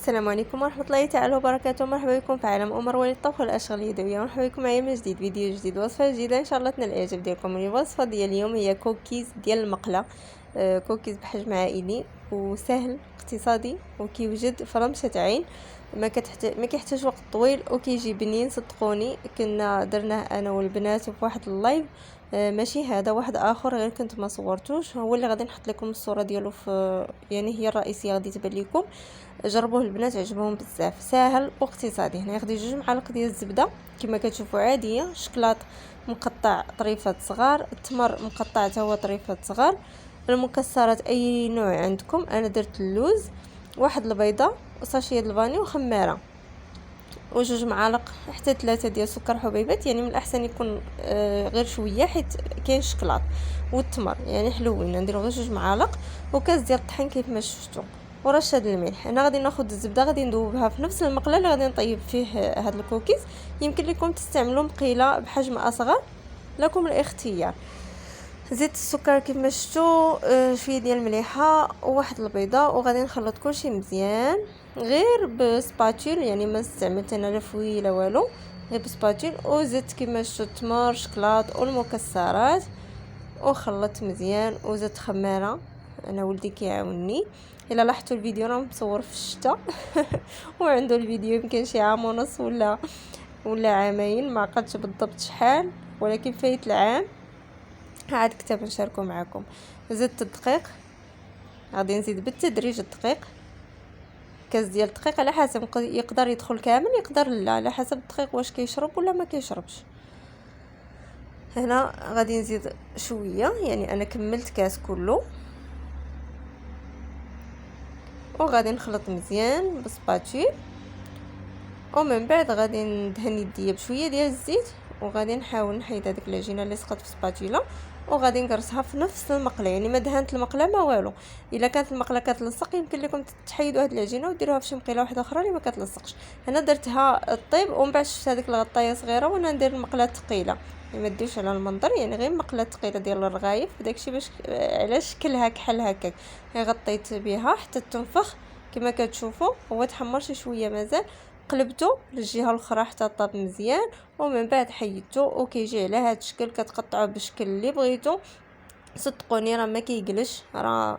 السلام عليكم ورحمة الله تعالى وبركاته. مرحبا بكم في عالم أمور والطبخ والأشغال اليدوية. مرحبا بكم معايا من جديد، فيديو جديد، وصفة جديدة إن شاء الله تنال الإعجاب ديالكم. الوصفة ديال اليوم هي كوكيز ديال المقلة، كوكيز بحجم عائلي وسهل اقتصادي وكيوجد في رمشة عين. ما كيحتاج وقت طويل وكيجي بنين صدقوني. كنا درناه انا والبنات في واحد اللايف، ماشي هذا، واحد اخر غير كنت ما صورتوش، هو اللي غادي نحط لكم الصوره ديالو في هي الرئيسيه غادي تبان لكم. جربوه البنات عجبهم بزاف، ساهل واقتصادي. هنا غادي 2 معالق ديال الزبده كما كتشوفوا عاديه، شكلاط مقطع طريفات صغار، التمر مقطع حتى هو طريفات صغار، المكسرات اي نوع عندكم. انا درت اللوز، واحد البيضه وساشيه الفاني وخماره، و2 معالق حتى 3 ديال سكر حبيبات. يعني من الاحسن يكون غير شويه حيت كاين الشكلاط والتمر يعني حلوين. نديرو غير 2 معالق وكاس ديال الطحين كيف ما شفتوا، ورشه الملح. انا غادي ناخذ الزبده غادي ندوبها في نفس المقله اللي غادي نطيب فيه هاد الكوكيز. يمكن لكم تستعملوا مقيله بحجم اصغر، لكم الاختيار. زيت السكر كيف ما شفتوا، شويه ديال المليحه وواحد البيضه، وغادي نخلط كلشي مزيان غير بسباتول. يعني ما استعملت انا لا فوي لا والو، غير بسباتول. وزدت كيما شفتوا التمر شكلاط والمكسرات وخلطت مزيان، وزدت خماره. انا ولدي كيعاونني. الا لاحظتوا الفيديو راه مصور في الشتاء وعنده الفيديو يمكن شي عام ونص ولا عامين، ما عقلتش بالضبط شحال، ولكن فايت العام. عاد كتاب نشاركو معكم. زدت الدقيق، غادي نزيد بالتدريج الدقيق، كاس ديال الدقيق على حسب، يقدر يدخل كامل يقدر لا، على حسب الدقيق واش كيشرب ولا ما كيشربش. هنا غادي نزيد شويه، يعني انا كملت كاس كله، وغادي نخلط مزيان بسباتول. ومن بعد غادي ندهن يديا بشويه ديال الزيت، وغادي نحاول نحيد هذيك العجينه اللي سقط في سباتولا، وغادي نقرصها في نفس المقله. يعني ما دهنت المقله ما والو. الا كانت المقله كتلصق يمكن لكم تحيدوا هذه العجينه وديروها في شي مقيله واحده اخرى اللي ما كتلصقش. هنا درتها الطيب، ومن بعد شفت هذيك الغطايه صغيره وانا ندير المقله ثقيله. يعني ما ديروش على المنظر، يعني غير مقله ثقيله ديال الرغايف داكشي باش على شكلها كحل هكاك. غطيت بها حتى تنفخ كما كتشوفوا. هو تحمر شي شويه مازال، قلبته للجهه الاخرى حتى طاب مزيان، ومن بعد حيدته وكيجي على هذا الشكل. كتقطعوه بالشكل اللي بغيتو. صدقوني راه ما كيجلش، راه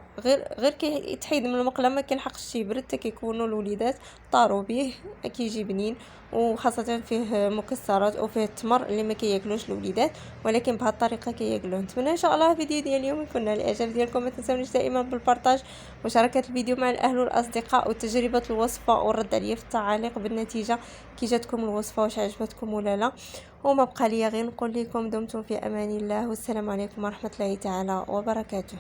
غير كيتحيد من المقله ما كيلحقش يبرد حتى كيكونوا الوليدات طاروا به. كيجي بنين، وخاصه فيه مكسرات وفيه التمر اللي ما كياكلوش الوليدات، ولكن بهذه الطريقه كياكلوه. نتمنى ان شاء الله الفيديو ديال اليوم يكون نال الاعجاب ديالكم. ما تنساونيش دائما بالبارطاج ومشاركه الفيديو مع الاهل والاصدقاء، وتجربه الوصفه والرد عليا في التعاليق بالنتيجه كي جاتكم الوصفه، واش عجبتكم ولا لا. وما بقى لي غير نقول لكم دمتم في امان الله، والسلام عليكم ورحمه الله تعالى وبركاته.